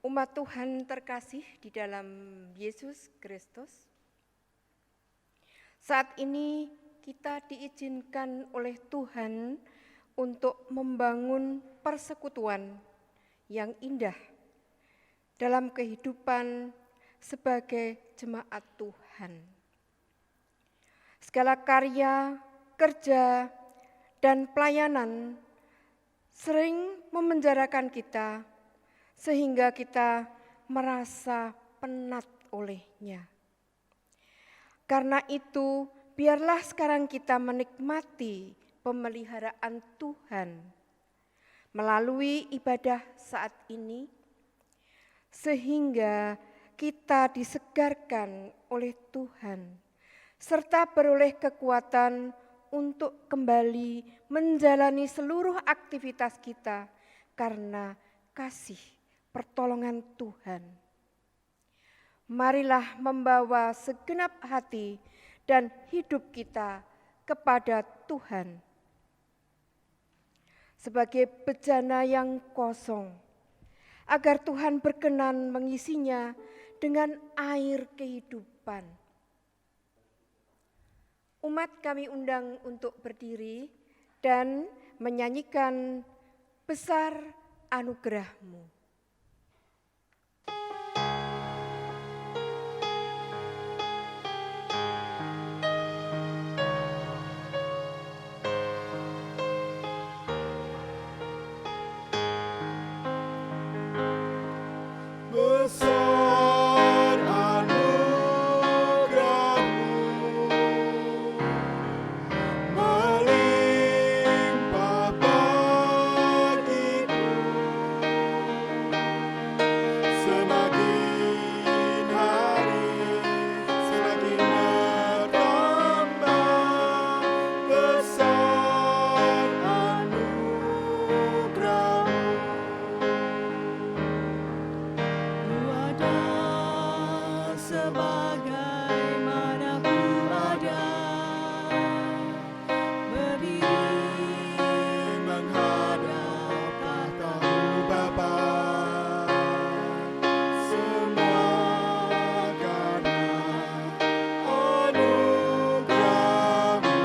Umat Tuhan terkasih di dalam Yesus Kristus, saat ini kita diizinkan oleh Tuhan untuk membangun persekutuan yang indah dalam kehidupan sebagai jemaat Tuhan. Segala karya, kerja, dan pelayanan sering memenjarakan kita sehingga kita merasa penat olehnya. Karena itu, biarlah sekarang kita menikmati pemeliharaan Tuhan melalui ibadah saat ini, sehingga kita disegarkan oleh Tuhan, serta beroleh kekuatan untuk kembali menjalani seluruh aktivitas kita karena kasih pertolongan Tuhan. Marilah membawa segenap hati dan hidup kita kepada Tuhan sebagai bejana yang kosong, agar Tuhan berkenan mengisinya dengan air kehidupan. Umat kami undang untuk berdiri dan menyanyikan Besar Anugerah-Mu. Besar anugerah-Mu, melimpah bagiku. Semakin hari, semakin bertambah. Besar anugerah-Mu. Sebagaimana ku ada, berdiri menghadap tahta-Mu Bapa, semua karena anugerah-Mu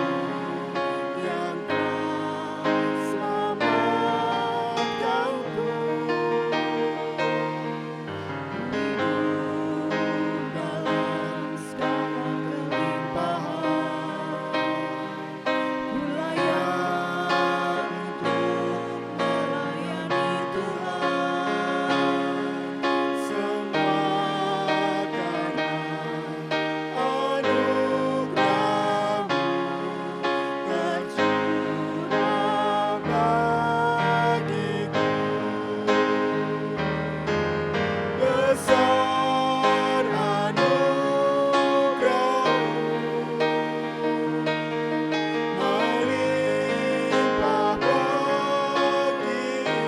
yang telah selamatkanku. Besar anugerah-Mu, melimpah bagiku.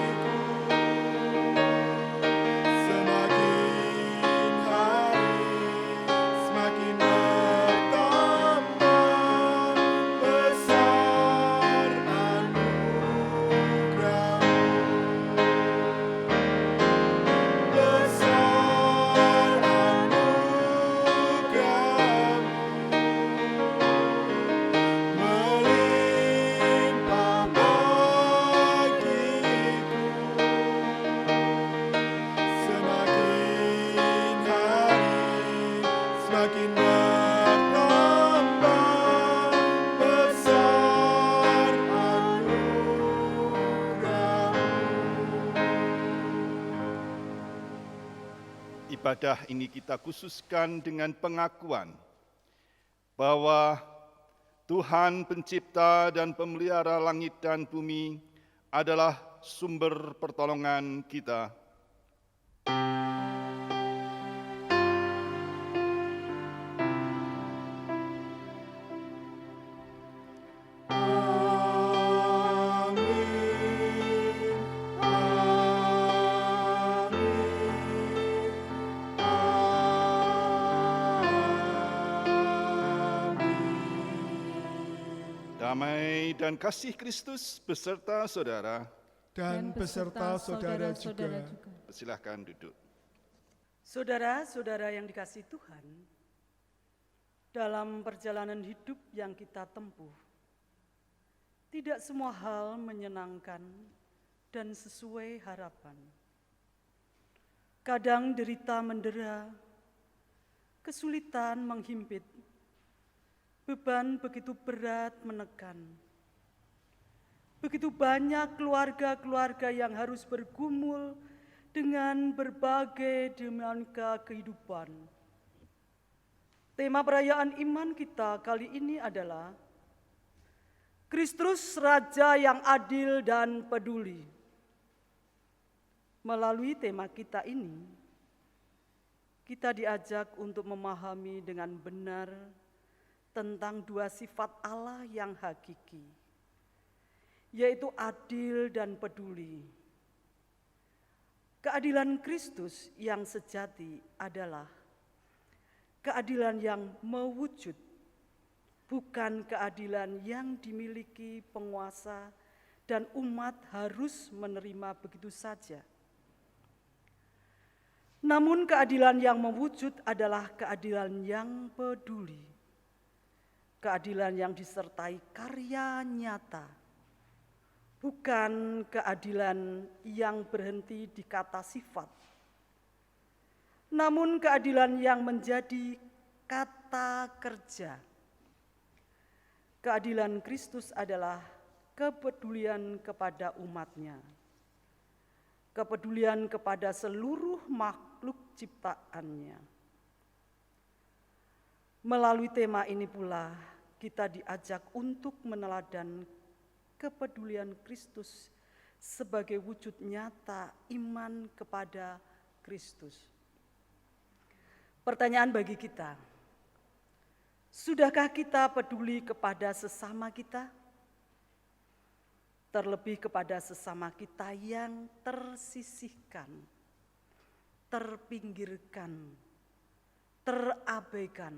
Semakin hari, semakin bertambah. Besar anugerah-Mu. Besar anugerah-Mu, melimpah bagiku. Semakin hari, semakin bertambah. Besar anugerah-Mu. Ibadah ini kita khususkan dengan pengakuan bahwa Tuhan pencipta dan pemelihara langit dan bumi adalah sumber pertolongan kita. Damai dan kasih Kristus beserta saudara. Dan beserta saudara juga. Silakan duduk. Saudara-saudara yang dikasihi Tuhan, dalam perjalanan hidup yang kita tempuh, tidak semua hal menyenangkan dan sesuai harapan. Kadang derita mendera, kesulitan menghimpit, beban begitu berat menekan. Begitu banyak keluarga-keluarga yang harus bergumul dengan berbagai dinamika kehidupan. Tema perayaan iman kita kali ini adalah Kristus Raja yang adil dan peduli. Melalui tema kita ini, kita diajak untuk memahami dengan benar tentang dua sifat Allah yang hakiki, yaitu adil dan peduli. Keadilan Kristus yang sejati adalah keadilan yang mewujud, bukan keadilan yang dimiliki penguasa dan umat harus menerima begitu saja. Namun keadilan yang mewujud adalah keadilan yang peduli, keadilan yang disertai karya nyata, bukan keadilan yang berhenti di kata sifat, namun keadilan yang menjadi kata kerja. Keadilan Kristus adalah kepedulian kepada umatnya, kepedulian kepada seluruh makhluk ciptaannya. Melalui tema ini pula kita diajak untuk meneladan kepedulian Kristus sebagai wujud nyata iman kepada Kristus. Pertanyaan bagi kita, sudahkah kita peduli kepada sesama kita? Terlebih kepada sesama kita yang tersisihkan, terpinggirkan, terabaikan.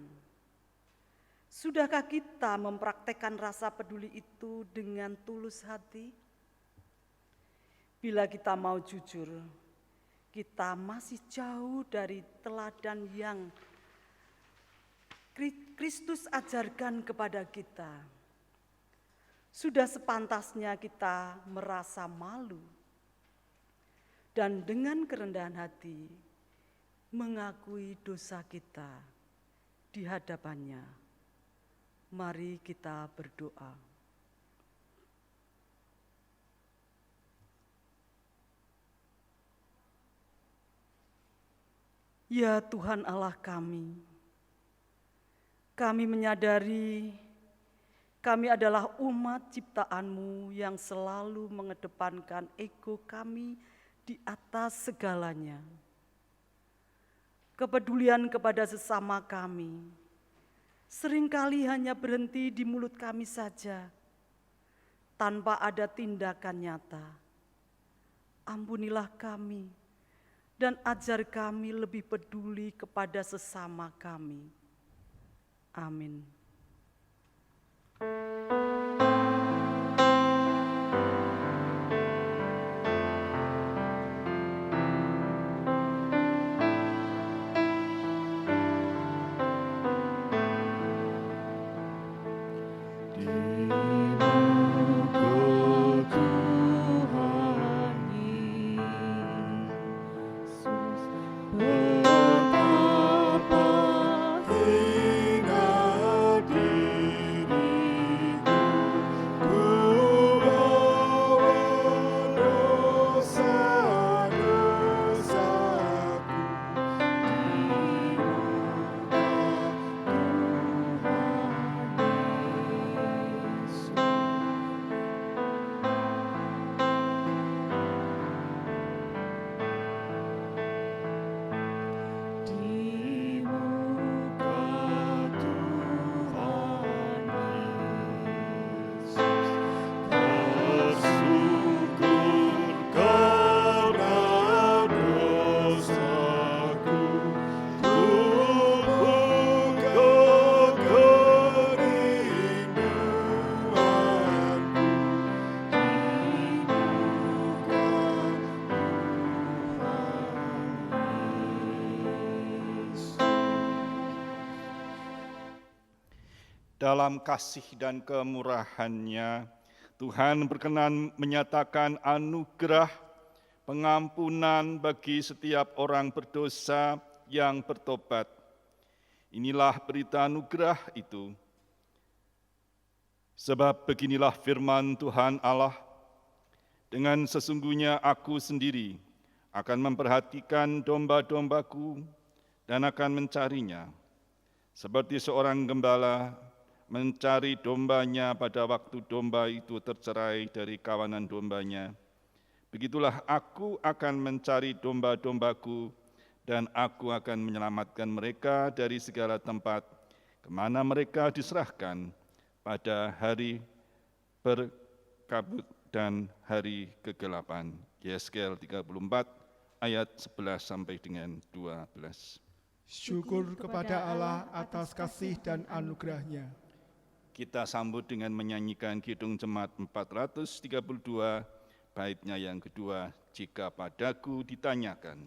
Sudahkah kita mempraktekkan rasa peduli itu dengan tulus hati? Bila kita mau jujur, kita masih jauh dari teladan yang Kristus ajarkan kepada kita. Sudah sepantasnya kita merasa malu dan dengan kerendahan hati mengakui dosa kita di hadapannya. Mari kita berdoa. Ya Tuhan Allah kami menyadari kami adalah umat ciptaan-Mu yang selalu mengedepankan ego kami di atas segalanya. Kepedulian kepada sesama kami seringkali hanya berhenti di mulut kami saja, tanpa ada tindakan nyata. Ampunilah kami dan ajar kami lebih peduli kepada sesama kami. Amin. Betapa indah diri dalam kasih dan kemurahan-Nya, Tuhan berkenan menyatakan anugerah pengampunan bagi setiap orang berdosa yang bertobat. Inilah berita anugerah itu. Sebab beginilah firman Tuhan Allah, dengan sesungguhnya aku sendiri akan memperhatikan domba-dombaku dan akan mencarinya. Seperti seorang gembala mencari dombanya pada waktu domba itu tercerai dari kawanan dombanya. Begitulah aku akan mencari domba-dombaku dan aku akan menyelamatkan mereka dari segala tempat kemana mereka diserahkan pada hari berkabut dan hari kegelapan. Yeskel 34 ayat 11 sampai dengan 12. Syukur kepada Allah atas kasih dan anugerah-Nya. Kita sambut dengan menyanyikan Kidung Jemaat 432, baitnya yang kedua, jika padaku ditanyakan.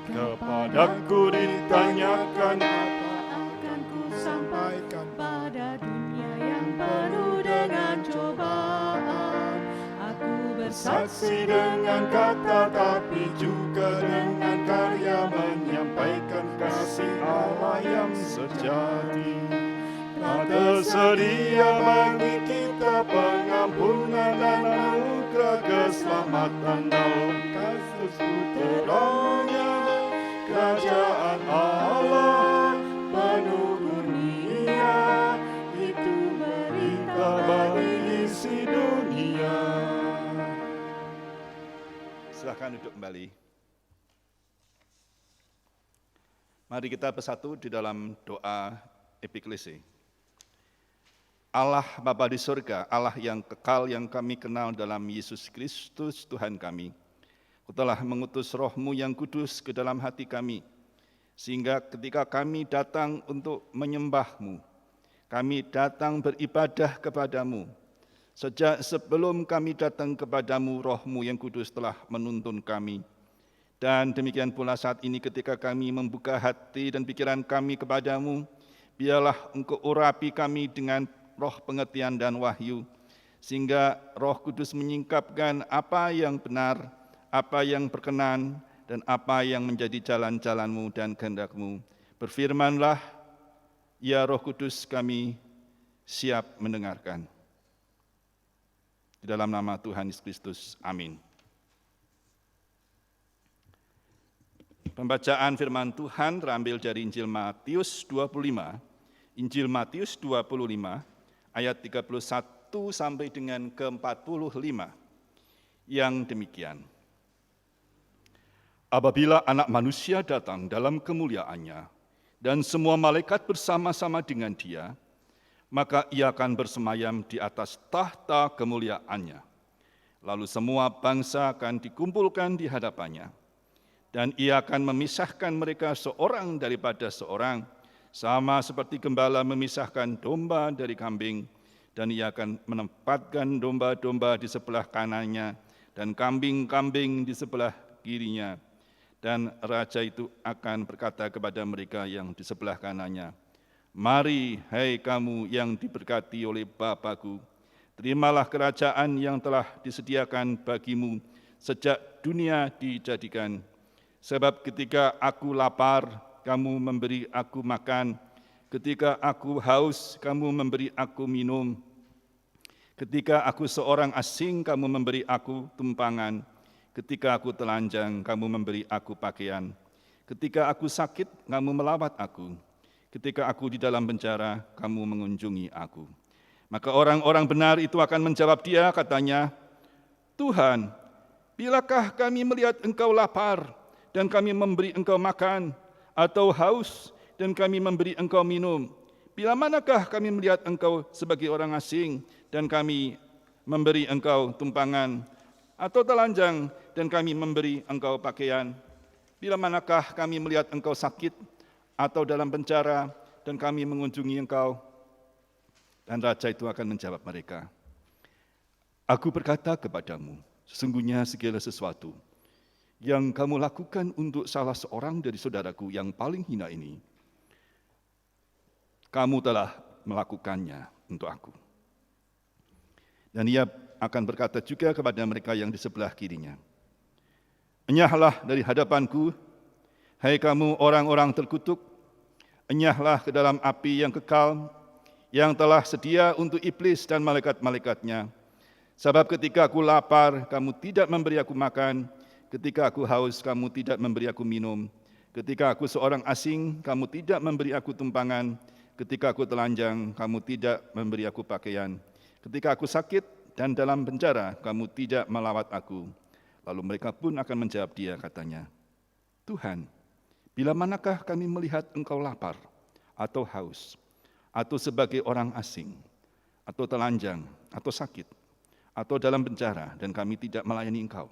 Kepadaku ditanyakan, apa akan ku sampaikan pada dunia yang penuh dengan cobaan. Aku bersaksi dengan kata tapi juga dengan karya menyampaikan kasih Allah yang sejati. tak tersedia bagi kita pengampunan dan anugerah keselamatan dalam kasus puteranya. Kerajaan Allah penuh kurnia, itu berita bagi isi dunia. Silahkan duduk kembali. Mari kita bersatu di dalam doa epiklesi. Allah Bapa di surga, Allah yang kekal yang kami kenal dalam Yesus Kristus Tuhan kami, Kau telah mengutus Roh-Mu yang kudus ke dalam hati kami, sehingga ketika kami datang untuk menyembah-Mu, kami datang beribadah kepada-Mu. Sejak sebelum kami datang kepada-Mu, Roh-Mu yang kudus telah menuntun kami. Dan demikian pula saat ini ketika kami membuka hati dan pikiran kami kepada-Mu, biarlah Engkau urapi kami dengan roh pengertian dan wahyu, sehingga Roh Kudus menyingkapkan apa yang benar, apa yang berkenan, dan apa yang menjadi jalan-jalan-Mu dan kehendak-Mu. Berfirmanlah, ya Roh Kudus, kami siap mendengarkan. Di dalam nama Tuhan Yesus Kristus, amin. Pembacaan firman Tuhan terambil dari Injil Matius 25, Injil Matius 25, ayat 31 sampai dengan ke-45, yang demikian. Apabila Anak Manusia datang dalam kemuliaannya, dan semua malaikat bersama-sama dengan Dia, maka Ia akan bersemayam di atas tahta kemuliaannya. Lalu semua bangsa akan dikumpulkan di hadapannya, dan Ia akan memisahkan mereka seorang daripada seorang, sama seperti gembala memisahkan domba dari kambing, dan Ia akan menempatkan domba-domba di sebelah kanannya, dan kambing-kambing di sebelah kirinya. Dan raja itu akan berkata kepada mereka yang di sebelah kanannya, mari, hai kamu yang diberkati oleh Bapa-Ku, terimalah kerajaan yang telah disediakan bagimu sejak dunia dijadikan. Sebab ketika aku lapar, kamu memberi aku makan. Ketika aku haus, kamu memberi aku minum. Ketika aku seorang asing, kamu memberi aku tumpangan. Ketika aku telanjang, kamu memberi aku pakaian. Ketika aku sakit, kamu melawat aku. Ketika aku di dalam penjara, kamu mengunjungi aku. Maka orang-orang benar itu akan menjawab Dia, katanya, Tuhan, bilakah kami melihat Engkau lapar, dan kami memberi Engkau makan, atau haus, dan kami memberi Engkau minum? Bila manakah kami melihat Engkau sebagai orang asing, dan kami memberi Engkau tumpangan, atau telanjang, dan kami memberi Engkau pakaian? Bila manakah kami melihat Engkau sakit, atau dalam penjara, dan kami mengunjungi Engkau? Dan raja itu akan menjawab mereka, Aku berkata kepadamu, sesungguhnya segala sesuatu yang kamu lakukan untuk salah seorang dari saudaraku yang paling hina ini, kamu telah melakukannya untuk aku. Dan ia akan berkata juga kepada mereka yang di sebelah kirinya, enyahlah dari hadapanku, hai kamu orang-orang terkutuk, enyahlah ke dalam api yang kekal, yang telah sedia untuk iblis dan malaikat-malaikatnya. Sebab ketika aku lapar, kamu tidak memberi aku makan, ketika aku haus, kamu tidak memberi aku minum, ketika aku seorang asing, kamu tidak memberi aku tumpangan, ketika aku telanjang, kamu tidak memberi aku pakaian, ketika aku sakit dan dalam penjara, kamu tidak melawat aku. Lalu mereka pun akan menjawab dia, katanya, Tuhan, bila manakah kami melihat engkau lapar, atau haus, atau sebagai orang asing, atau telanjang, atau sakit, atau dalam penjara, dan kami tidak melayani engkau?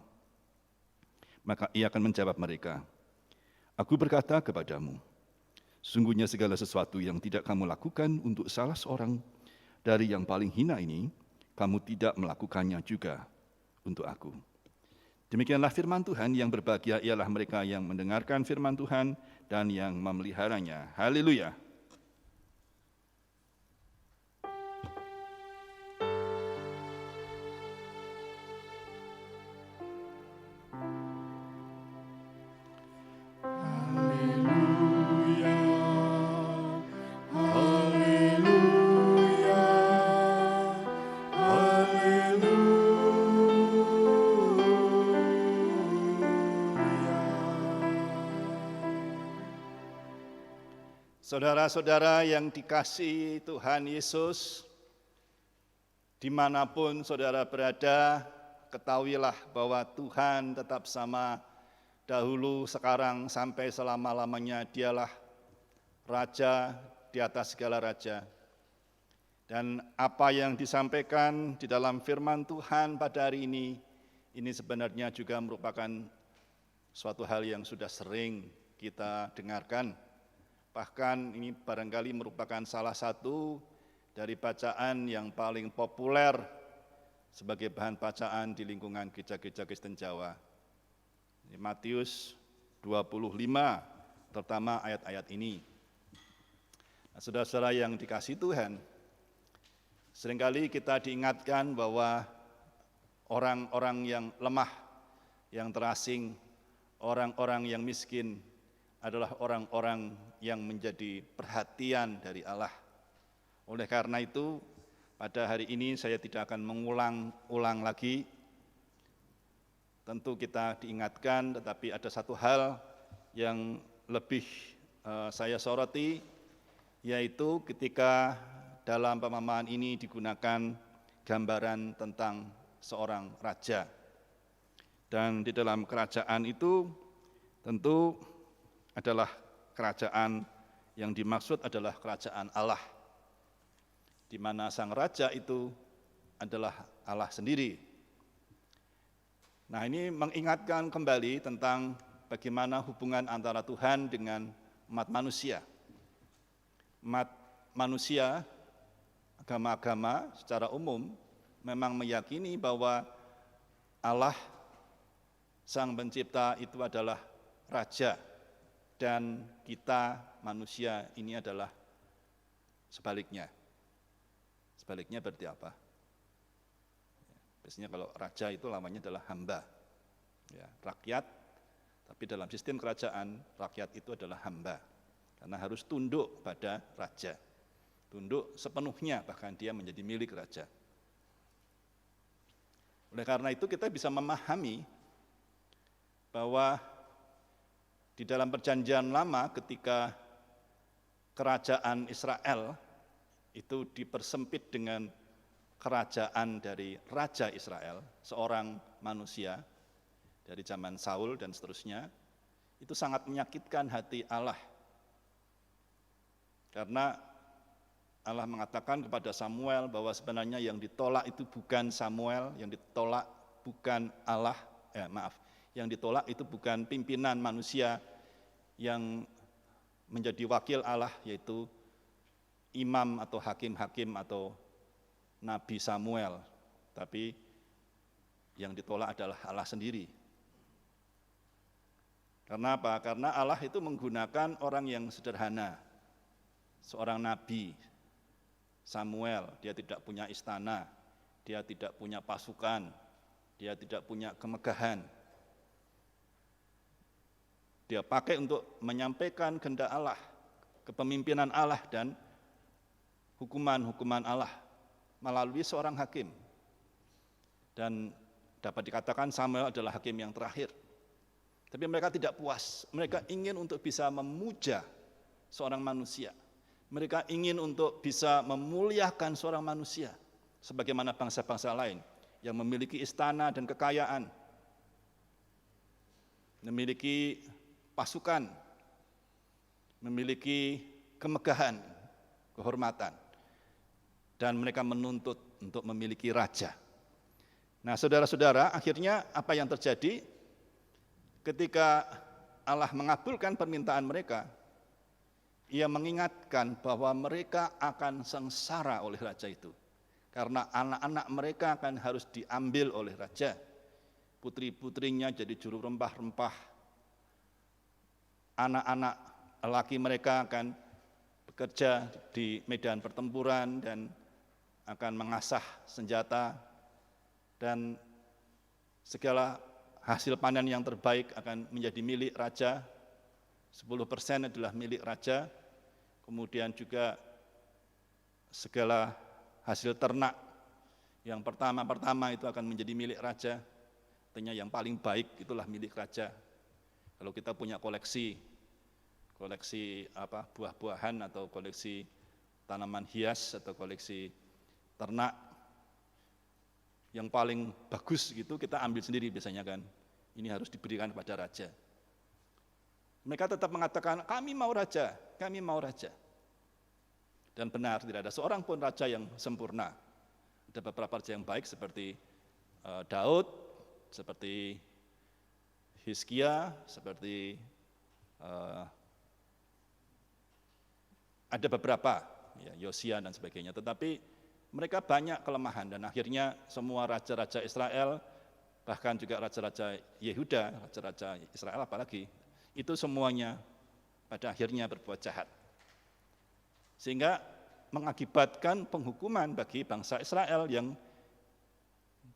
Maka ia akan menjawab mereka, aku berkata kepadamu, sungguhnya segala sesuatu yang tidak kamu lakukan untuk salah seorang dari yang paling hina ini, kamu tidak melakukannya juga untuk aku. Demikianlah firman Tuhan. Yang berbahagia ialah mereka yang mendengarkan firman Tuhan dan yang memeliharanya. Haleluya. Saudara-saudara yang dikasihi Tuhan Yesus, dimanapun saudara berada, ketahuilah bahwa Tuhan tetap sama dahulu, sekarang, sampai selama-lamanya. Dialah Raja di atas segala raja. Dan apa yang disampaikan di dalam firman Tuhan pada hari ini sebenarnya juga merupakan suatu hal yang sudah sering kita dengarkan. Bahkan ini barangkali merupakan salah satu dari bacaan yang paling populer sebagai bahan bacaan di lingkungan gereja-gereja Kristen Jawa. Ini Matius 25, terutama ayat-ayat ini. Nah, saudara-saudara yang dikasihi Tuhan, seringkali kita diingatkan bahwa orang-orang yang lemah, yang terasing, orang-orang yang miskin, adalah orang-orang yang menjadi perhatian dari Allah. Oleh karena itu, pada hari ini saya tidak akan mengulang-ulang lagi. Tentu kita diingatkan, tetapi ada satu hal yang lebih saya soroti, yaitu ketika dalam pemahaman ini digunakan gambaran tentang seorang raja. Dan di dalam kerajaan itu tentu adalah kerajaan yang dimaksud adalah kerajaan Allah, di mana sang raja itu adalah Allah sendiri. Nah, ini mengingatkan kembali tentang bagaimana hubungan antara Tuhan dengan umat manusia. Umat manusia, agama-agama secara umum memang meyakini bahwa Allah, Sang Pencipta itu adalah raja, dan kita manusia ini adalah sebaliknya. Sebaliknya berarti apa? Biasanya kalau raja itu lawannya adalah hamba. Ya, rakyat, tapi dalam sistem kerajaan, rakyat itu adalah hamba. Karena harus tunduk pada raja. Tunduk sepenuhnya, bahkan dia menjadi milik raja. Oleh karena itu kita bisa memahami bahwa di dalam perjanjian lama ketika kerajaan Israel itu dipersempit dengan kerajaan dari Raja Israel, seorang manusia dari zaman Saul dan seterusnya, itu sangat menyakitkan hati Allah. Karena Allah mengatakan kepada Samuel bahwa sebenarnya yang ditolak itu bukan Samuel, yang ditolak bukan Allah, yang ditolak itu bukan pimpinan manusia yang menjadi wakil Allah, yaitu imam atau hakim-hakim atau Nabi Samuel, tapi yang ditolak adalah Allah sendiri. Karena apa? Karena Allah itu menggunakan orang yang sederhana. Seorang nabi, Samuel, dia tidak punya istana, dia tidak punya pasukan, dia tidak punya kemegahan. Dia pakai untuk menyampaikan kehendak Allah, kepemimpinan Allah dan hukuman-hukuman Allah melalui seorang hakim. Dan dapat dikatakan Samuel adalah hakim yang terakhir. Tapi mereka tidak puas, mereka ingin untuk bisa memuja seorang manusia. Mereka ingin untuk bisa memuliakan seorang manusia, sebagaimana bangsa-bangsa lain yang memiliki istana dan kekayaan, memiliki pasukan, memiliki kemegahan, kehormatan, dan mereka menuntut untuk memiliki raja. Nah, saudara-saudara, akhirnya apa yang terjadi? Ketika Allah mengabulkan permintaan mereka, Ia mengingatkan bahwa mereka akan sengsara oleh raja itu. Karena anak-anak mereka akan harus diambil oleh raja. Putri-putrinya jadi juru rempah-rempah. Anak-anak laki mereka akan bekerja di medan pertempuran dan akan mengasah senjata. Dan segala hasil panen yang terbaik akan menjadi milik raja, 10% adalah milik raja, kemudian juga segala hasil ternak yang pertama itu akan menjadi milik raja, artinya yang paling baik itulah milik raja. Kalau kita punya koleksi buah-buahan atau koleksi tanaman hias atau koleksi ternak, yang paling bagus gitu kita ambil sendiri biasanya kan. Ini harus diberikan kepada raja. Mereka tetap mengatakan, kami mau raja, kami mau raja. Dan benar, tidak ada seorang pun raja yang sempurna. Ada beberapa raja yang baik seperti Daud, seperti Hizkia, seperti ada beberapa, ya, Yosia dan sebagainya. Tetapi mereka banyak kelemahan dan akhirnya semua raja-raja Israel, bahkan juga raja-raja Yehuda, raja-raja Israel apalagi, itu semuanya pada akhirnya berbuat jahat. Sehingga mengakibatkan penghukuman bagi bangsa Israel yang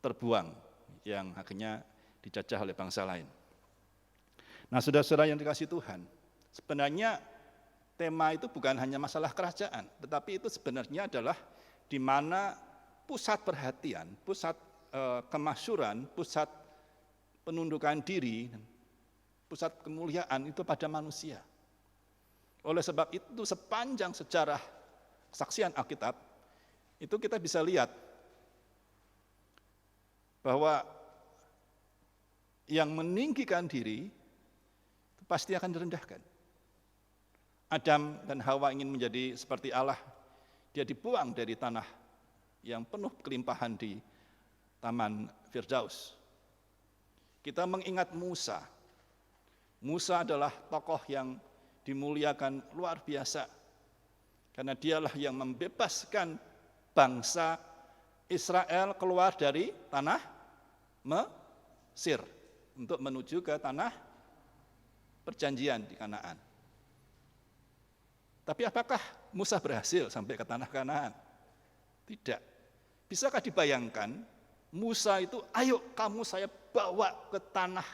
terbuang, yang akhirnya dijajah oleh bangsa lain. Nah, saudara-saudara yang dikasihi Tuhan, sebenarnya tema itu bukan hanya masalah kerajaan, tetapi itu sebenarnya adalah di mana pusat perhatian, pusat kemasyuran, pusat penundukan diri, pusat kemuliaan itu pada manusia. Oleh sebab itu sepanjang sejarah kesaksian Alkitab, itu kita bisa lihat bahwa yang meninggikan diri itu pasti akan direndahkan. Adam dan Hawa ingin menjadi seperti Allah, dia dibuang dari tanah yang penuh kelimpahan di Taman Firdaus. Kita mengingat Musa. Musa adalah tokoh yang dimuliakan luar biasa. Karena dialah yang membebaskan bangsa Israel keluar dari tanah Mesir untuk menuju ke tanah perjanjian di Kanaan. Tapi apakah Musa berhasil sampai ke tanah Kanaan? Tidak. Bisakah dibayangkan Musa itu, ayo kamu saya bawa ke tanah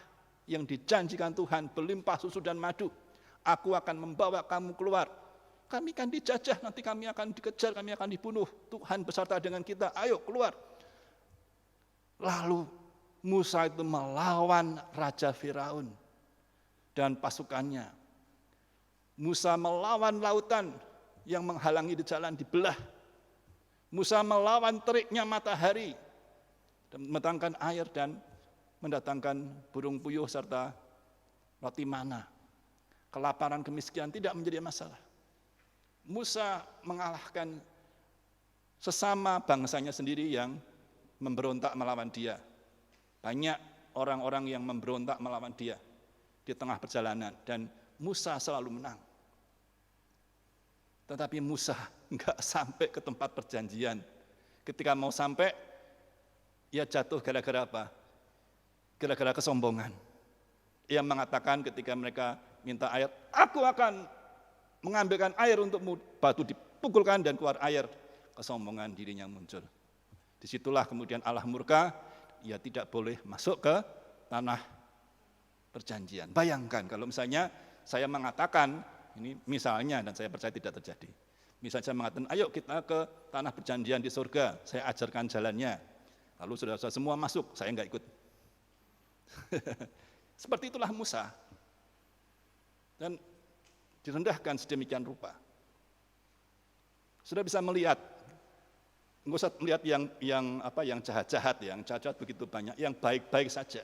yang dijanjikan Tuhan, berlimpah susu dan madu. Aku akan membawa kamu keluar. Kami akan dijajah, nanti kami akan dikejar, kami akan dibunuh. Tuhan beserta dengan kita, ayo keluar. Lalu Musa itu melawan Raja Firaun dan pasukannya. Musa melawan lautan yang menghalangi di jalan dibelah. Musa melawan teriknya matahari dan mendatangkan air dan mendatangkan burung puyuh serta roti mana. Kelaparan, kemiskinan tidak menjadi masalah. Musa mengalahkan sesama bangsanya sendiri yang memberontak melawan dia. Banyak orang-orang yang memberontak melawan dia di tengah perjalanan dan Musa selalu menang. Tetapi Musa enggak sampai ke tempat perjanjian. Ketika mau sampai, ia jatuh gara-gara apa? Gara-gara kesombongan. Ia mengatakan ketika mereka minta air, aku akan mengambilkan air untukmu. Batu dipukulkan dan keluar air. Kesombongan dirinya muncul. Disitulah kemudian Allah murka, ia tidak boleh masuk ke tanah perjanjian. Bayangkan kalau misalnya saya mengatakan, ini misalnya dan saya percaya tidak terjadi. Misalnya saya mengatakan, ayo kita ke tanah perjanjian di surga, saya ajarkan jalannya. Lalu saudara-saudara semua masuk, saya enggak ikut. Seperti itulah Musa. Dan direndahkan sedemikian rupa. Sudah bisa melihat, enggak usah melihat yang jahat-jahat, yang jahat begitu banyak, yang baik-baik saja.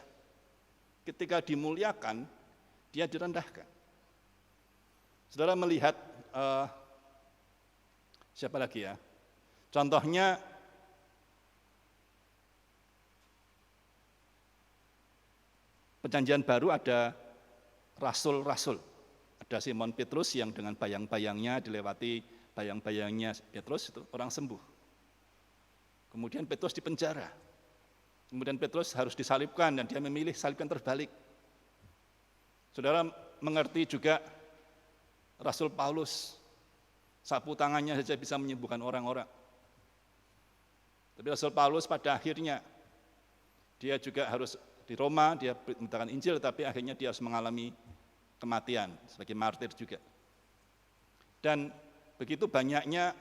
Ketika dimuliakan, dia direndahkan. Saudara melihat siapa lagi ya? Contohnya Perjanjian Baru ada rasul-rasul. Ada Simon Petrus yang dengan bayang-bayangnya dilewati bayang-bayangnya Petrus itu orang sembuh. Kemudian Petrus dipenjara. Kemudian Petrus harus disalibkan dan dia memilih salibkan terbalik. Saudara mengerti juga Rasul Paulus, sapu tangannya saja bisa menyembuhkan orang-orang. Tapi Rasul Paulus pada akhirnya dia juga harus di Roma, dia memberitakan Injil, tapi akhirnya dia harus mengalami kematian sebagai martir juga. Dan begitu banyaknya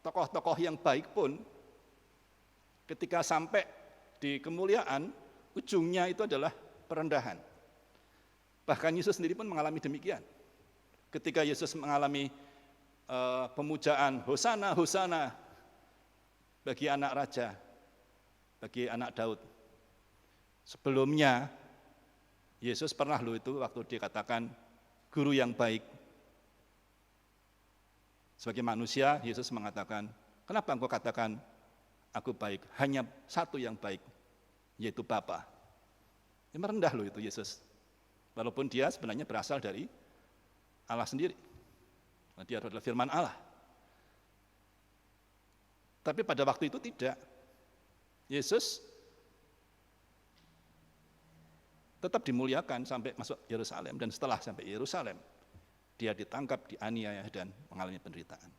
tokoh-tokoh yang baik pun, ketika sampai di kemuliaan, ujungnya itu adalah perendahan. Bahkan Yesus sendiri pun mengalami demikian. Ketika Yesus mengalami pemujaan, Hosana, Hosana, bagi anak raja, bagi anak Daud. Sebelumnya, Yesus pernah loh itu waktu dikatakan guru yang baik. Sebagai manusia, Yesus mengatakan, kenapa engkau katakan aku baik? Hanya satu yang baik, yaitu Bapa. Dia merendah loh itu Yesus. Walaupun dia sebenarnya berasal dari Allah sendiri. Dia adalah firman Allah. Tapi pada waktu itu tidak. Yesus tetap dimuliakan sampai masuk Yerusalem, dan setelah sampai Yerusalem, dia ditangkap, dianiaya, dan mengalami penderitaan.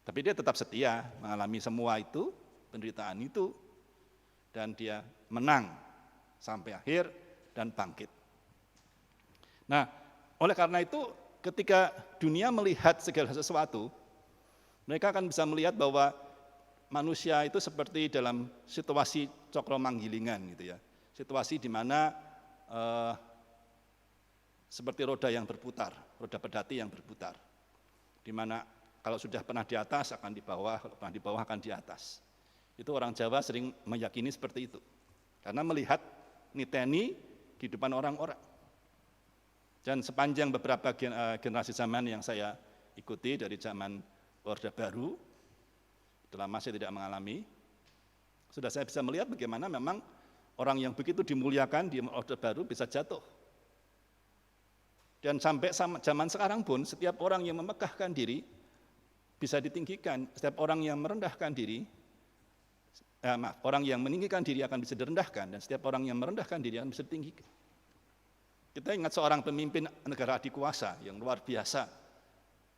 Tapi dia tetap setia mengalami semua itu, penderitaan itu, dan dia menang sampai akhir dan bangkit. Nah, oleh karena itu, ketika dunia melihat segala sesuatu, mereka akan bisa melihat bahwa manusia itu seperti dalam situasi cokro manggilingan gitu ya. Situasi di mana seperti roda yang berputar, roda pedati yang berputar. Di mana kalau sudah pernah di atas akan di bawah, kalau pernah di bawah akan di atas. Itu orang Jawa sering meyakini seperti itu. Karena melihat niteni kehidupan orang-orang. Dan sepanjang beberapa generasi zaman yang saya ikuti dari zaman Orde Baru, selama saya tidak mengalami, sudah saya bisa melihat bagaimana memang orang yang begitu dimuliakan di Orde Baru bisa jatuh. Dan sampai zaman sekarang pun setiap orang yang memegahkan diri bisa ditinggikan, setiap orang yang merendahkan diri, orang yang meninggikan diri akan bisa direndahkan, dan setiap orang yang merendahkan diri akan bisa ditinggikan. Kita ingat seorang pemimpin negara adikuasa yang luar biasa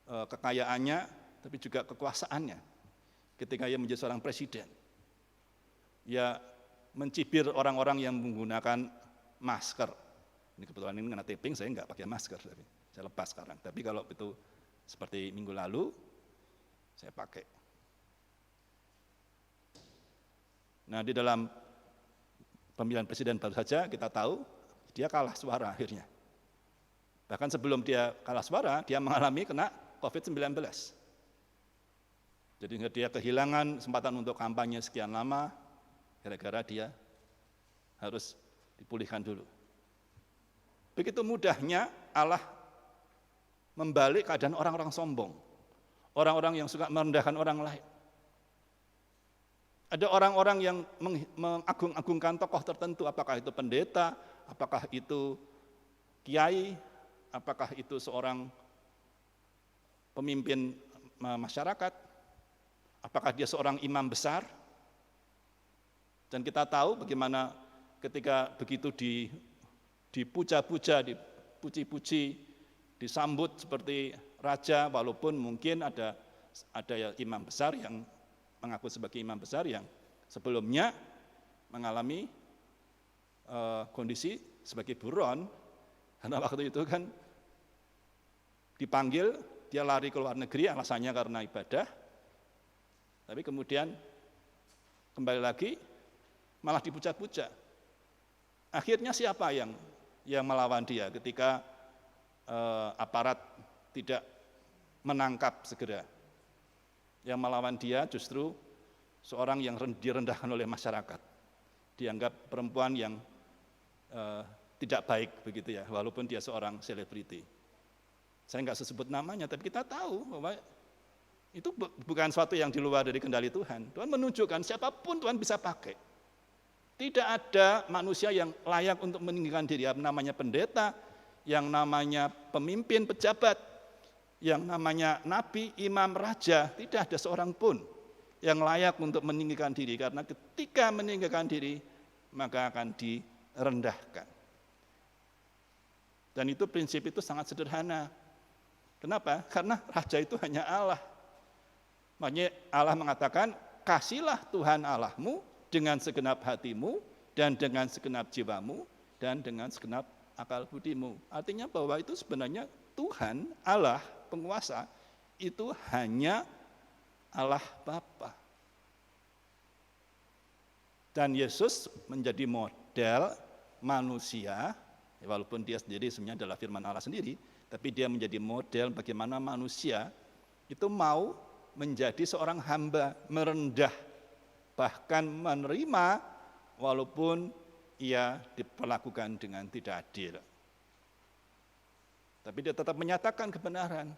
kekayaannya, tapi juga kekuasaannya. Ketika ia menjadi seorang presiden, ia mencibir orang-orang yang menggunakan masker. Ini kebetulan ini kena taping, saya enggak pakai masker, tapi saya lepas sekarang. Tapi kalau itu seperti minggu lalu, saya pakai. Nah, di dalam pemilihan presiden baru saja kita tahu, dia kalah suara akhirnya. Bahkan sebelum dia kalah suara, dia mengalami kena COVID-19. Jadi dia kehilangan kesempatan untuk kampanye sekian lama, gara-gara dia harus dipulihkan dulu. Begitu mudahnya Allah membalik keadaan orang-orang sombong, orang-orang yang suka merendahkan orang lain. Ada orang-orang yang mengagung-agungkan tokoh tertentu, apakah itu pendeta, apakah itu kiai, apakah itu seorang pemimpin masyarakat, apakah dia seorang imam besar. Dan kita tahu bagaimana ketika begitu dipuja-puja, dipuji-puji, disambut seperti raja, walaupun mungkin ada imam besar yang mengaku sebagai imam besar yang sebelumnya mengalami kondisi sebagai buron, karena waktu itu kan dipanggil, dia lari ke luar negeri alasannya karena ibadah, tapi kemudian kembali lagi malah dipuja-puja. Akhirnya siapa yang melawan dia ketika aparat tidak menangkap segera? Yang melawan dia justru seorang yang direndahkan oleh masyarakat, dianggap perempuan yang tidak baik begitu ya, walaupun dia seorang selebriti. Saya nggak sebut namanya, tapi kita tahu bahwa itu bukan suatu yang di luar dari kendali Tuhan. Tuhan menunjukkan siapapun Tuhan bisa pakai. Tidak ada manusia yang layak untuk meninggikan diri, yang namanya pendeta, yang namanya pemimpin, pejabat, yang namanya nabi, imam, raja, tidak ada seorang pun yang layak untuk meninggikan diri, karena ketika meninggikan diri, maka akan direndahkan. Dan itu prinsip itu sangat sederhana. Kenapa? Karena raja itu hanya Allah. Makanya Allah mengatakan, kasihlah Tuhan Allahmu dengan segenap hatimu, dan dengan segenap jiwamu, dan dengan segenap akal budimu. Artinya bahwa itu sebenarnya Tuhan, Allah, penguasa, itu hanya Allah Bapa. Dan Yesus menjadi model manusia, walaupun dia sendiri sebenarnya adalah firman Allah sendiri, tapi dia menjadi model bagaimana manusia itu mau menjadi seorang hamba, merendah, bahkan menerima walaupun ia diperlakukan dengan tidak adil. Tapi dia tetap menyatakan kebenaran,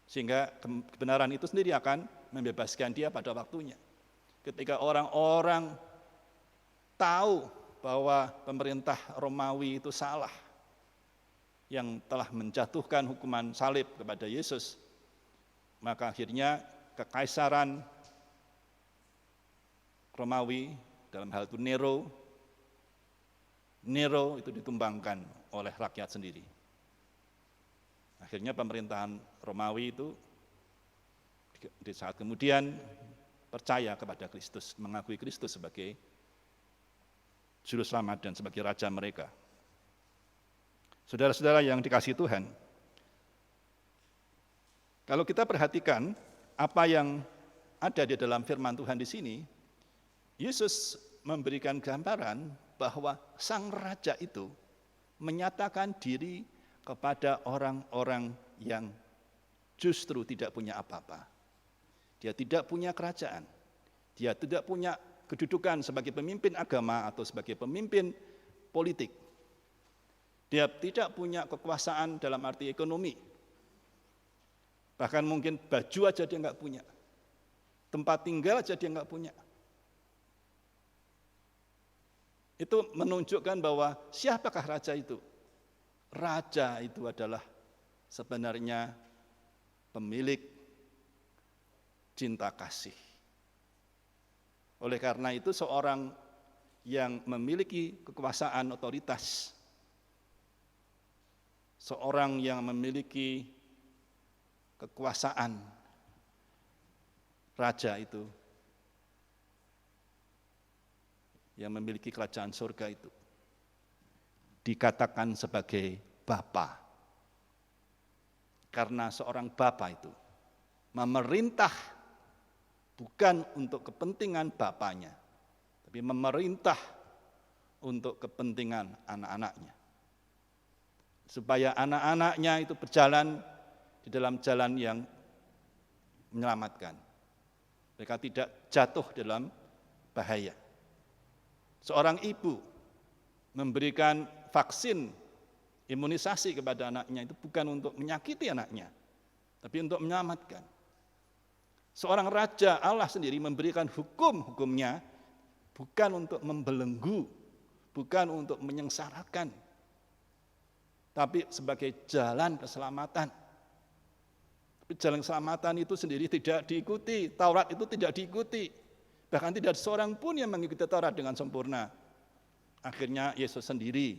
sehingga kebenaran itu sendiri akan membebaskan dia pada waktunya. Ketika orang-orang tahu bahwa pemerintah Romawi itu salah, yang telah menjatuhkan hukuman salib kepada Yesus, maka akhirnya kekaisaran Romawi, dalam hal itu Nero itu ditumbangkan oleh rakyat sendiri. Akhirnya pemerintahan Romawi itu di saat kemudian percaya kepada Kristus, mengakui Kristus sebagai juru selamat dan sebagai raja mereka. Saudara-saudara yang dikasihi Tuhan, kalau kita perhatikan apa yang ada di dalam firman Tuhan di sini, Yesus memberikan gambaran bahwa sang raja itu menyatakan diri kepada orang-orang yang justru tidak punya apa-apa. Dia tidak punya kerajaan, dia tidak punya kedudukan sebagai pemimpin agama atau sebagai pemimpin politik. Dia tidak punya kekuasaan dalam arti ekonomi. Bahkan mungkin baju aja dia nggak punya. Tempat tinggal aja dia nggak punya. Itu menunjukkan bahwa siapakah raja itu? Raja itu adalah sebenarnya pemilik cinta kasih. Oleh karena itu seorang yang memiliki kekuasaan otoritas, seorang yang memiliki kekuasaan, raja itu, yang memiliki kerajaan surga itu, dikatakan sebagai bapa. Karena seorang bapa itu memerintah bukan untuk kepentingan bapaknya, tapi memerintah untuk kepentingan anak-anaknya. Supaya anak-anaknya itu berjalan di dalam jalan yang menyelamatkan. Mereka tidak jatuh dalam bahaya. Seorang ibu memberikan vaksin imunisasi kepada anaknya itu bukan untuk menyakiti anaknya, tapi untuk menyelamatkan. Seorang raja Allah sendiri memberikan hukum-hukumnya bukan untuk membelenggu, bukan untuk menyengsarakan, tapi sebagai jalan keselamatan. Tapi jalan keselamatan itu sendiri tidak diikuti, Taurat itu tidak diikuti. Bahkan tidak ada seorang pun yang mengikuti Taurat dengan sempurna. akhirnya Yesus sendiri,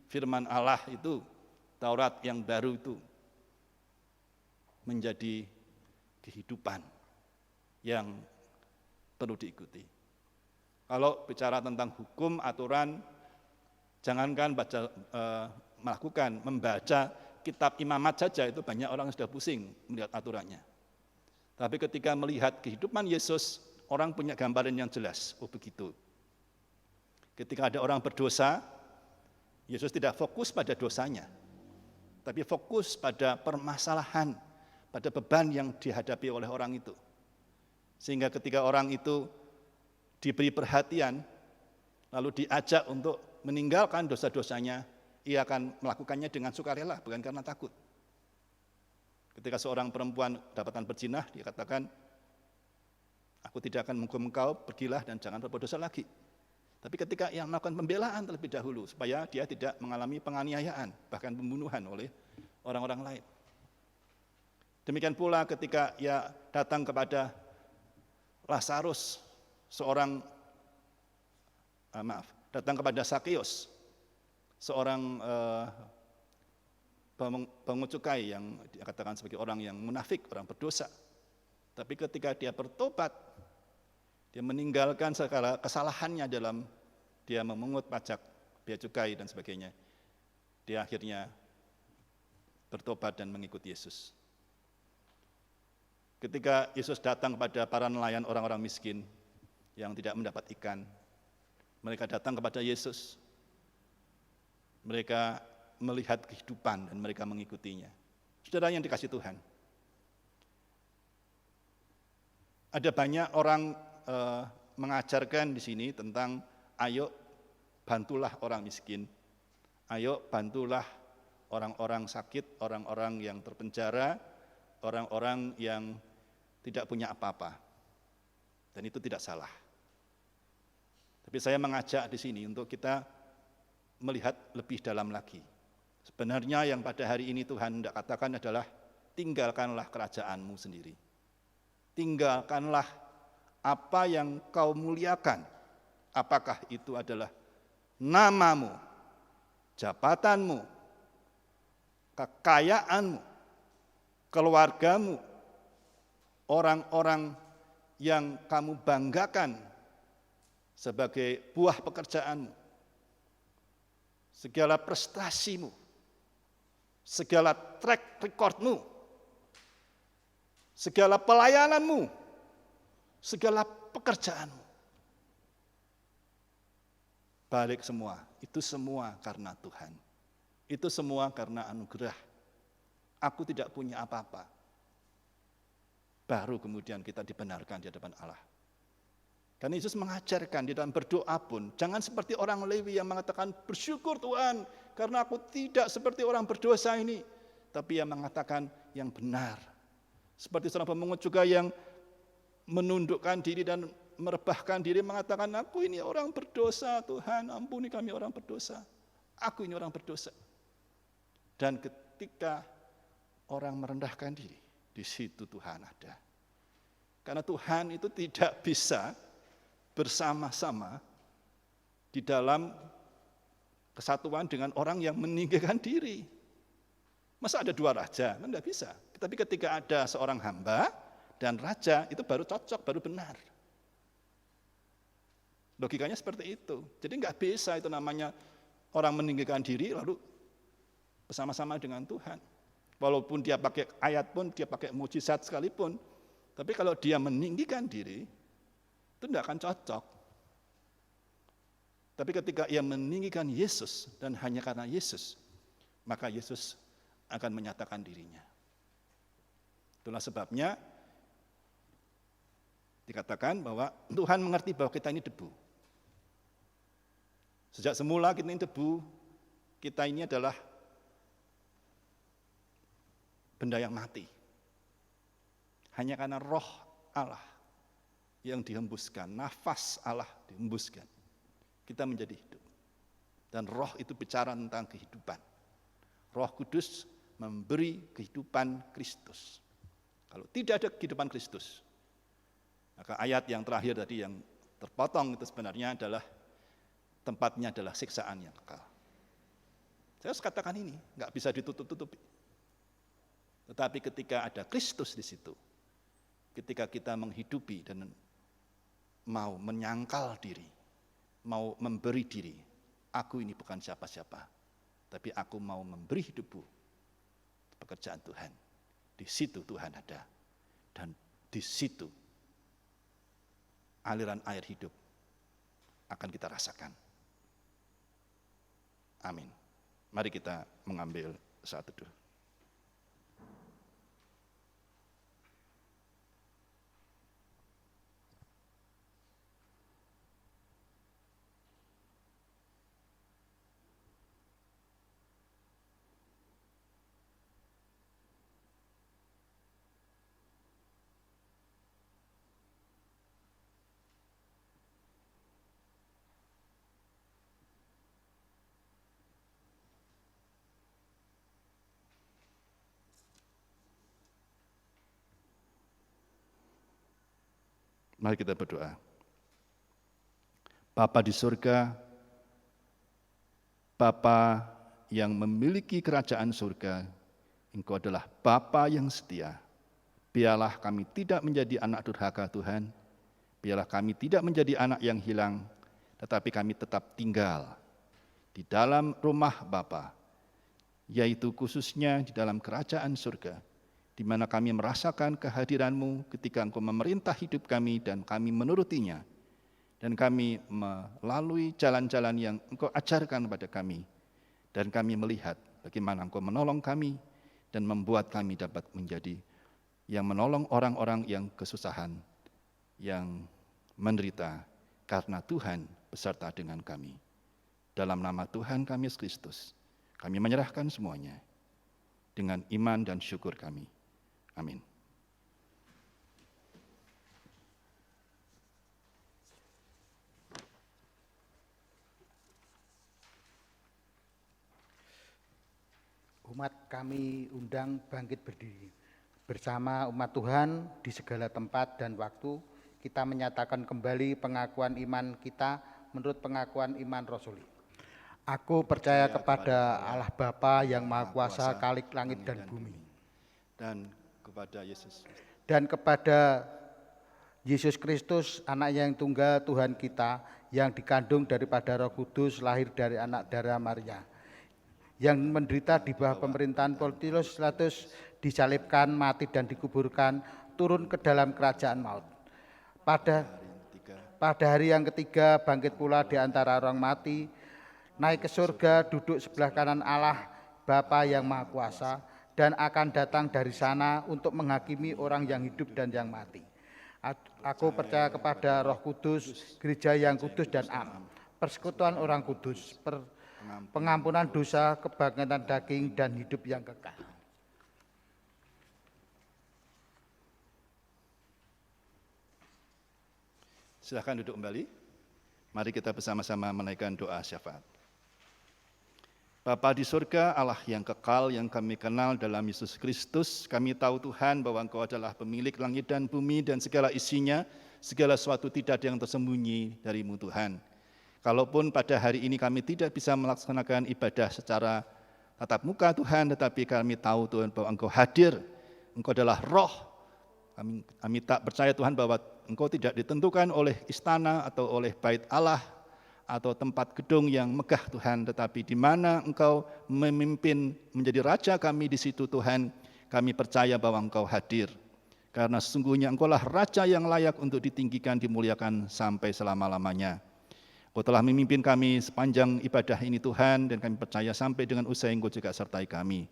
firman Allah itu, Taurat yang baru itu, menjadi kehidupan yang perlu diikuti. Kalau bicara tentang hukum, aturan, jangankan membaca kitab imamat saja, itu banyak orang yang sudah pusing melihat aturannya. Tapi ketika melihat kehidupan Yesus, orang punya gambaran yang jelas, oh begitu. Ketika ada orang berdosa, Yesus tidak fokus pada dosanya, tapi fokus pada permasalahan, pada beban yang dihadapi oleh orang itu. Sehingga ketika orang itu diberi perhatian, lalu diajak untuk meninggalkan dosa-dosanya, ia akan melakukannya dengan sukarela, bukan karena takut. Ketika seorang perempuan dapatan berzina, dia katakan, aku tidak akan menghukum engkau, pergilah dan jangan berbuat dosa lagi. Tapi ketika ia melakukan pembelaan terlebih dahulu, supaya dia tidak mengalami penganiayaan, bahkan pembunuhan oleh orang-orang lain. Demikian pula ketika ia datang kepada Lazarus, datang kepada Sakeus, seorang pungut cukai yang dikatakan sebagai orang yang munafik, orang berdosa. Tapi ketika dia bertobat, dia meninggalkan segala kesalahannya dalam dia memungut pajak, bea cukai dan sebagainya. Dia akhirnya bertobat dan mengikuti Yesus. Ketika Yesus datang kepada para nelayan orang-orang miskin yang tidak mendapat ikan, mereka datang kepada Yesus. Mereka melihat kehidupan dan mereka mengikutinya. Saudara yang dikasihi Tuhan, ada banyak orang mengajarkan di sini tentang ayo bantulah orang miskin, ayo bantulah orang-orang sakit, orang-orang yang terpenjara, orang-orang yang tidak punya apa-apa. Dan itu tidak salah. Tapi saya mengajak di sini untuk kita melihat lebih dalam lagi. Sebenarnya yang pada hari ini Tuhan hendak katakan adalah tinggalkanlah kerajaanmu sendiri. Tinggalkanlah apa yang kau muliakan, apakah itu adalah namamu, jabatanmu, kekayaanmu, keluargamu, orang-orang yang kamu banggakan sebagai buah pekerjaanmu, segala prestasimu, segala track recordmu, segala pelayananmu, segala pekerjaanmu. Balik semua, itu semua karena Tuhan. Itu semua karena anugerah. Aku tidak punya apa-apa. Baru kemudian kita dibenarkan di hadapan Allah. Karena Yesus mengajarkan di dalam berdoa pun, jangan seperti orang Lewi yang mengatakan, bersyukur Tuhan, karena aku tidak seperti orang berdosa ini. Tapi yang mengatakan yang benar. Seperti seorang pemungut juga yang menundukkan diri dan merebahkan diri, mengatakan, aku ini orang berdosa, Tuhan, ampuni kami orang berdosa. Aku ini orang berdosa. Dan ketika orang merendahkan diri, di situ Tuhan ada. Karena Tuhan itu tidak bisa bersama-sama di dalam kesatuan dengan orang yang meninggikan diri. Masa ada dua raja? Kan tidak bisa. Tapi ketika ada seorang hamba dan raja, itu baru cocok, baru benar. Logikanya seperti itu. Jadi nggak bisa itu namanya orang meninggikan diri lalu bersama-sama dengan Tuhan. Walaupun dia pakai ayat pun, dia pakai mujizat sekalipun, tapi kalau dia meninggikan diri, itu tidak akan cocok. Tapi ketika ia meninggikan Yesus dan hanya karena Yesus, maka Yesus akan menyatakan dirinya. Itulah sebabnya dikatakan bahwa Tuhan mengerti bahwa kita ini debu. Sejak semula kita ini debu, kita ini adalah benda yang mati. Hanya karena roh Allah yang dihembuskan, nafas Allah dihembuskan, kita menjadi hidup. Dan roh itu bicara tentang kehidupan. Roh Kudus memberi kehidupan Kristus. Kalau tidak ada kehidupan Kristus, maka ayat yang terakhir tadi yang terpotong itu sebenarnya adalah tempatnya adalah siksaan yang kekal. Saya harus katakan ini, nggak bisa ditutup-tutupi. Tetapi ketika ada Kristus di situ, ketika kita menghidupi dan mau menyangkal diri, mau memberi diri, aku ini bukan siapa-siapa, tapi aku mau memberi hidupku, pekerjaan Tuhan. Di situ Tuhan ada, dan di situ aliran air hidup akan kita rasakan. Amin. Mari kita mengambil saat teduh. Mari kita berdoa. Bapa di surga, Bapa yang memiliki kerajaan surga, Engkau adalah Bapa yang setia. Biarlah kami tidak menjadi anak durhaka Tuhan, biarlah kami tidak menjadi anak yang hilang, tetapi kami tetap tinggal di dalam rumah Bapa, yaitu khususnya di dalam kerajaan surga, di mana kami merasakan kehadiran-Mu ketika Engkau memerintah hidup kami dan kami menurutinya. Dan kami melalui jalan-jalan yang Engkau ajarkan kepada kami. Dan kami melihat bagaimana Engkau menolong kami dan membuat kami dapat menjadi yang menolong orang-orang yang kesusahan, yang menderita karena Tuhan beserta dengan kami. Dalam nama Tuhan kami Yesus Kristus, kami menyerahkan semuanya dengan iman dan syukur kami. Amin. Umat kami undang bangkit berdiri. Bersama umat Tuhan di segala tempat dan waktu, kita menyatakan kembali pengakuan iman kita menurut pengakuan iman Rasuli. Aku percaya kepada Allah Bapa yang Maha Kuasa, Khalik langit dan bumi. Dan kepada Yesus Kristus, anak yang tunggal Tuhan kita, yang dikandung daripada Roh Kudus, lahir dari anak darah Maria, yang menderita di bawah pemerintahan Pontius Pilatus, disalibkan, mati dan dikuburkan, turun ke dalam kerajaan maut. Pada hari yang ketiga bangkit pula di antara orang mati, naik ke surga, duduk sebelah kanan Allah Bapa yang Maha Kuasa, dan akan datang dari sana untuk menghakimi orang yang hidup dan yang mati. Aku percaya kepada Roh Kudus, gereja yang kudus dan am, persekutuan orang kudus, pengampunan dosa, kebangkitan daging, dan hidup yang kekal. Silakan duduk kembali. Mari kita bersama-sama menaikkan doa syafaat. Bapa di surga, Allah yang kekal yang kami kenal dalam Yesus Kristus, kami tahu Tuhan bahwa Engkau adalah pemilik langit dan bumi dan segala isinya, segala sesuatu tidak ada yang tersembunyi dari-Mu Tuhan. Kalaupun pada hari ini kami tidak bisa melaksanakan ibadah secara tatap muka Tuhan, tetapi kami tahu Tuhan bahwa Engkau hadir, Engkau adalah roh. Kami tak percaya Tuhan bahwa Engkau tidak ditentukan oleh istana atau oleh bait Allah, atau tempat gedung yang megah Tuhan, tetapi di mana Engkau memimpin menjadi raja kami di situ Tuhan, kami percaya bahwa Engkau hadir. Karena sesungguhnya Engkaulah raja yang layak untuk ditinggikan, dimuliakan sampai selama-lamanya. Engkau telah memimpin kami sepanjang ibadah ini Tuhan, dan kami percaya sampai dengan usai Engkau juga sertai kami.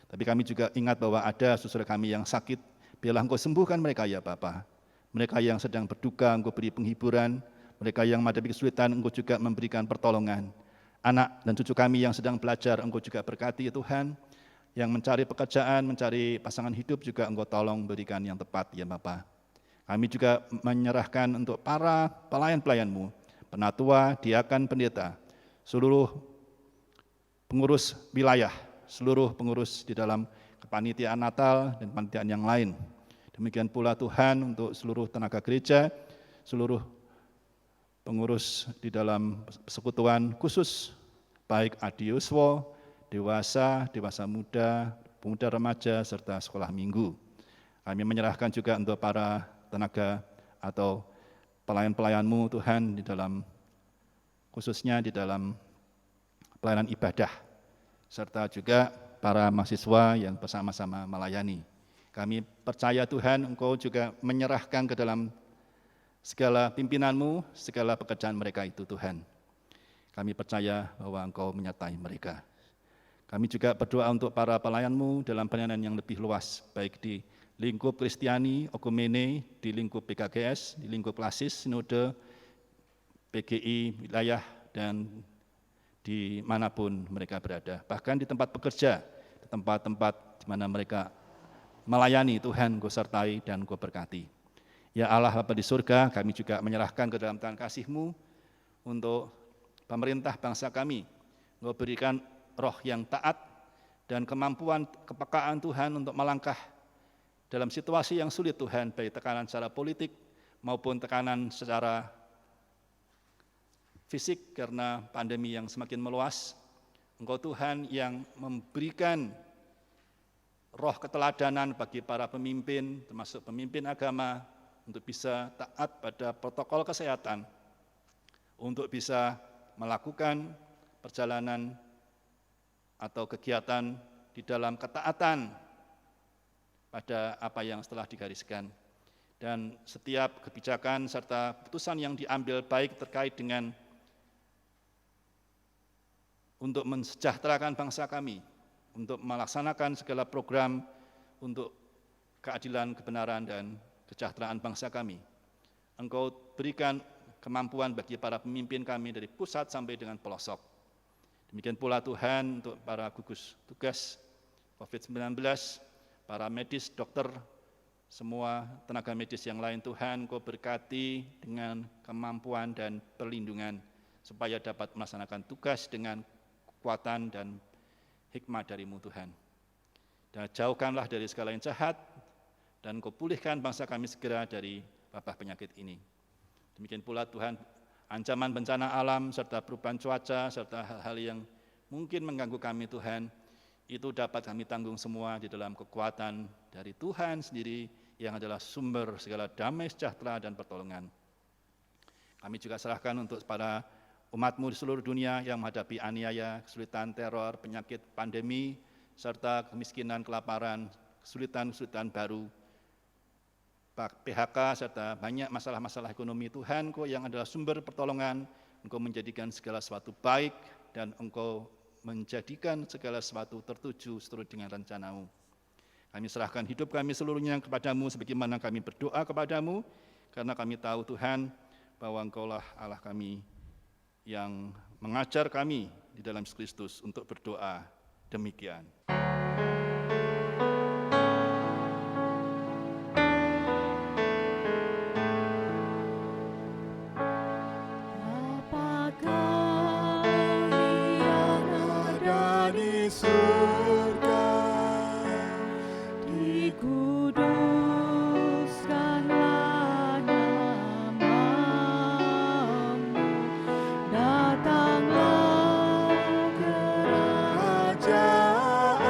Tapi kami juga ingat bahwa ada saudara kami yang sakit, biarlah Engkau sembuhkan mereka ya Bapa. Mereka yang sedang berduka, Engkau beri penghiburan. Mereka yang menghadapi kesulitan, Engkau juga memberikan pertolongan. Anak dan cucu kami yang sedang belajar, Engkau juga berkati ya Tuhan. Yang mencari pekerjaan, mencari pasangan hidup juga Engkau tolong berikan yang tepat ya Bapa. Kami juga menyerahkan untuk para pelayan-pelayan-Mu, penatua, diakan, pendeta, seluruh pengurus wilayah, seluruh pengurus di dalam kepanitiaan Natal dan kepanitiaan yang lain. Demikian pula Tuhan untuk seluruh tenaga gereja, seluruh pengurus di dalam persekutuan khusus, baik adiuswo, dewasa, dewasa muda, pemuda remaja, serta sekolah minggu. Kami menyerahkan juga untuk para tenaga atau pelayan-pelayan-Mu Tuhan di dalam, khususnya di dalam pelayanan ibadah, serta juga para mahasiswa yang bersama-sama melayani. Kami percaya Tuhan, Engkau juga menyerahkan ke dalam segala pimpinan-Mu, segala pekerjaan mereka itu Tuhan. Kami percaya bahwa Engkau menyertai mereka. Kami juga berdoa untuk para pelayan-Mu dalam pelayanan yang lebih luas, baik di lingkup Kristiani, Okumene, di lingkup PKGS, di lingkup Klasis, Sinode, PGI, wilayah, dan dimanapun mereka berada. Bahkan di tempat bekerja, di tempat-tempat di mana mereka melayani, Tuhan Engkau sertai dan Engkau berkati. Ya Allah Bapa di surga, kami juga menyerahkan ke dalam tangan kasih-Mu untuk pemerintah bangsa kami. Engkau berikan roh yang taat dan kemampuan kepekaan Tuhan untuk melangkah dalam situasi yang sulit Tuhan, baik tekanan secara politik maupun tekanan secara fisik karena pandemi yang semakin meluas. Engkau Tuhan yang memberikan roh keteladanan bagi para pemimpin, termasuk pemimpin agama, untuk bisa taat pada protokol kesehatan, untuk bisa melakukan perjalanan atau kegiatan di dalam ketaatan pada apa yang setelah digariskan. Dan setiap kebijakan serta putusan yang diambil baik terkait dengan untuk mensejahterakan bangsa kami, untuk melaksanakan segala program untuk keadilan, kebenaran, dan kesejahteraan bangsa kami. Engkau berikan kemampuan bagi para pemimpin kami dari pusat sampai dengan pelosok. Demikian pula Tuhan untuk para gugus tugas COVID-19, para medis, dokter, semua tenaga medis yang lain Tuhan, Engkau berkati dengan kemampuan dan perlindungan supaya dapat melaksanakan tugas dengan kekuatan dan hikmah dari-Mu Tuhan. Dan jauhkanlah dari segala yang jahat, dan Engkau pulihkan bangsa kami segera dari wabah penyakit ini. Demikian pula Tuhan, ancaman bencana alam, serta perubahan cuaca, serta hal-hal yang mungkin mengganggu kami Tuhan, itu dapat kami tanggung semua di dalam kekuatan dari Tuhan sendiri, yang adalah sumber segala damai, sejahtera, dan pertolongan. Kami juga serahkan untuk para umat-Mu di seluruh dunia yang menghadapi aniaya, kesulitan, teror, penyakit, pandemi, serta kemiskinan, kelaparan, kesulitan-kesulitan baru, PHK, serta banyak masalah-masalah ekonomi. Tuhan, Engkau yang adalah sumber pertolongan, Engkau menjadikan segala sesuatu baik, dan Engkau menjadikan segala sesuatu tertuju seturut dengan rencana-Mu. Kami serahkan hidup kami seluruhnya kepada-Mu, sebagaimana kami berdoa kepada-Mu, karena kami tahu Tuhan, bahwa Engkau-lah Allah kami, yang mengajar kami di dalam Yesus Kristus untuk berdoa demikian. Datanglah kerajaan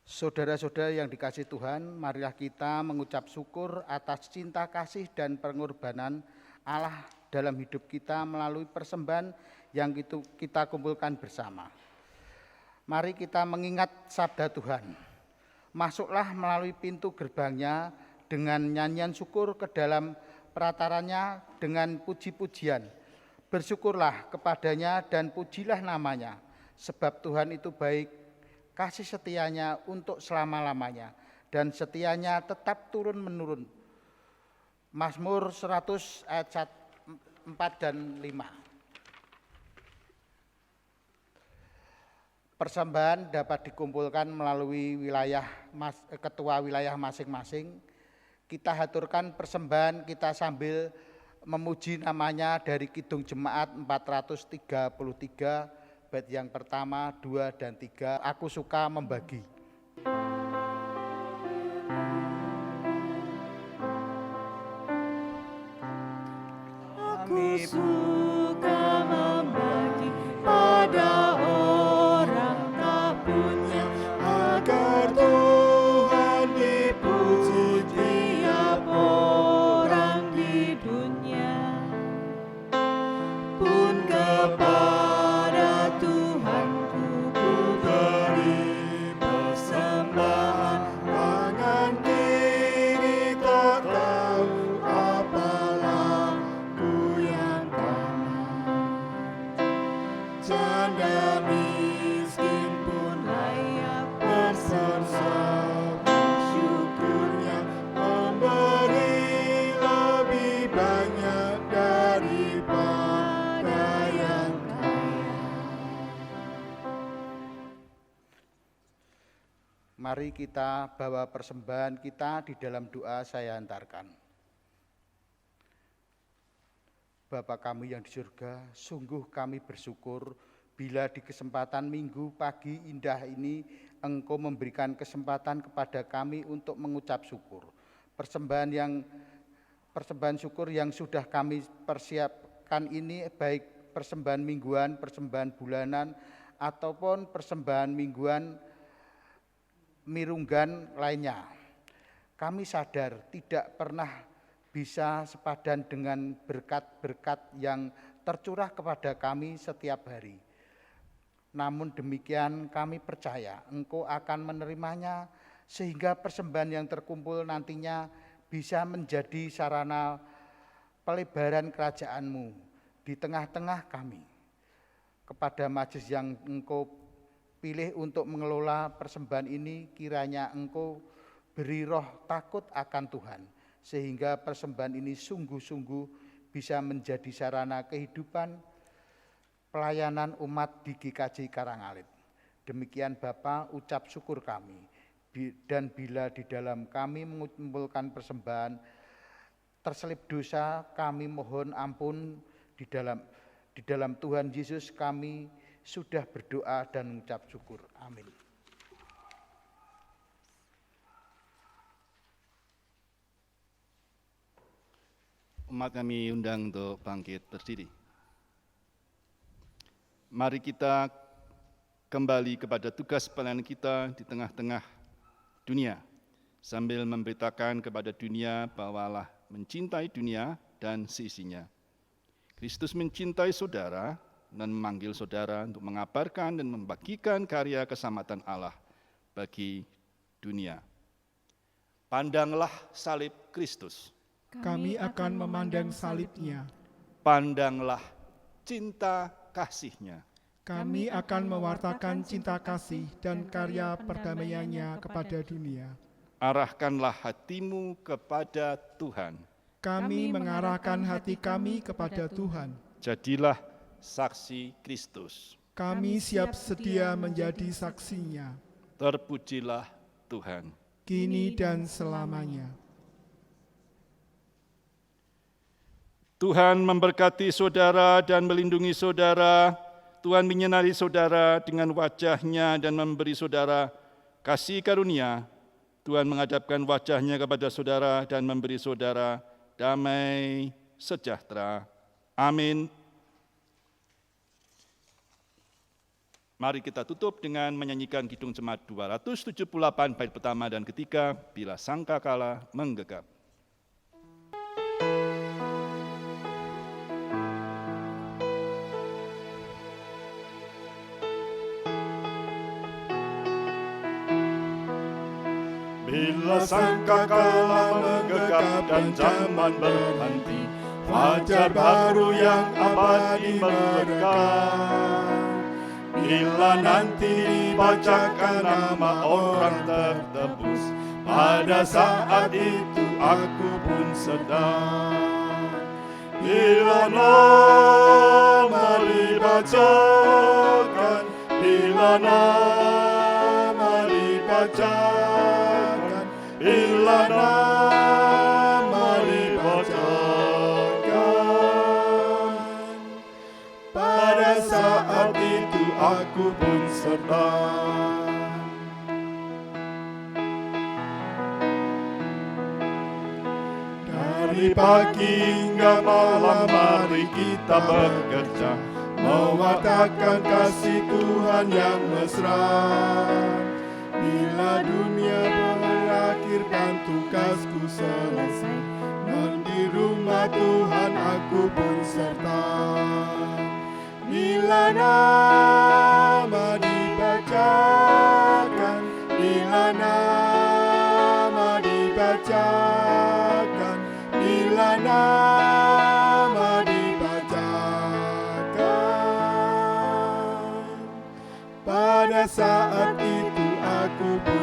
Saudara-saudara yang dikasihi Tuhan, marilah kita mengucap syukur atas cinta kasih dan pengorbanan Allah dalam hidup kita melalui persembahan yang kita kumpulkan bersama. Mari kita mengingat sabda Tuhan. Masuklah melalui pintu gerbangnya dengan nyanyian syukur ke dalam perataranya dengan puji-pujian. Bersyukurlah kepadanya dan pujilah namanya, sebab Tuhan itu baik, kasih setianya untuk selama-lamanya, dan setianya tetap turun-menurun. Mazmur 100 ayat 4 dan 5. Persembahan dapat dikumpulkan melalui ketua wilayah masing-masing. Kita haturkan persembahan kita sambil memuji namanya dari Kidung Jemaat 433, bait yang pertama, 2, dan 3. Aku suka membagi. Aku suka membagi pada orang tak punya, agar Tuhan dipuji tiap orang di dunia. Pun kepada Tuhanku ku beri persembahan, tangan kiri tak tahu apalah ku yang kanan. Janda miskin pun layak bersama syukurnya, memberi lebih banyak daripada yang kaya. Mari kita bawa persembahan kita di dalam doa saya antarkan. Bapa kami yang di surga, sungguh kami bersyukur bila di kesempatan minggu pagi indah ini Engkau memberikan kesempatan kepada kami untuk mengucap syukur. Persembahan syukur yang sudah kami persiapkan ini, baik persembahan mingguan, persembahan bulanan, ataupun persembahan mingguan mirunggan lainnya. Kami sadar tidak pernah bisa sepadan dengan berkat-berkat yang tercurah kepada kami setiap hari. Namun demikian kami percaya Engkau akan menerimanya, sehingga persembahan yang terkumpul nantinya bisa menjadi sarana pelebaran kerajaan-Mu di tengah-tengah kami. Kepada majelis yang Engkau pilih untuk mengelola persembahan ini, kiranya Engkau beri roh takut akan Tuhan, sehingga persembahan ini sungguh-sungguh bisa menjadi sarana kehidupan pelayanan umat di GKJ Karangalit. Demikian Bapa, ucap syukur kami. Dan bila di dalam kami mengumpulkan persembahan terselip dosa, kami mohon ampun di dalam Tuhan Yesus kami sudah berdoa dan mengucap syukur. Amin. Umat kami undang untuk bangkit berdiri. Mari kita kembali kepada tugas pelayanan kita di tengah-tengah dunia, sambil memberitakan kepada dunia bahwa Allah mencintai dunia dan seisinya. Kristus mencintai saudara dan memanggil saudara untuk mengabarkan dan membagikan karya keselamatan Allah bagi dunia. Pandanglah salib Kristus. Kami akan memandang salibnya. Pandanglah cinta kasih-Nya. Kami akan mewartakan cinta kasih dan karya perdamaiannya kepada dunia. Arahkanlah hatimu kepada Tuhan. Kami mengarahkan hati kami kepada Tuhan. Jadilah saksi Kristus. Kami siap sedia menjadi saksinya, Terpujilah Tuhan. kini dan selamanya. Tuhan memberkati saudara dan melindungi saudara. Tuhan menyinari saudara dengan wajah-Nya dan memberi saudara kasih karunia. Tuhan menghadapkan wajah-Nya kepada saudara dan memberi saudara damai sejahtera. Amin. Mari kita tutup dengan menyanyikan Kidung Jemaat 278 bait pertama dan ketiga, Bila Sangkakala Menggegap. Bila sangkakala menggegap dan zaman berhenti, fajar baru yang abadi merekam. Bila nanti dibacakan nama orang tertebus, pada saat itu aku pun sedang. Bila nama dibacakan, bila nama dibacakan, bila nama dibacakan, pada saat itu aku pun serta. Dari pagi hingga malam mari kita bekerja, mewartakan kasih Tuhan yang mesra. Bila dunia berakhir dan tugasku selesai, dan di rumah Tuhan aku pun serta. Bila nama dibacakan, bila nama dibacakan, bila nama dibacakan, pada saat itu aku pun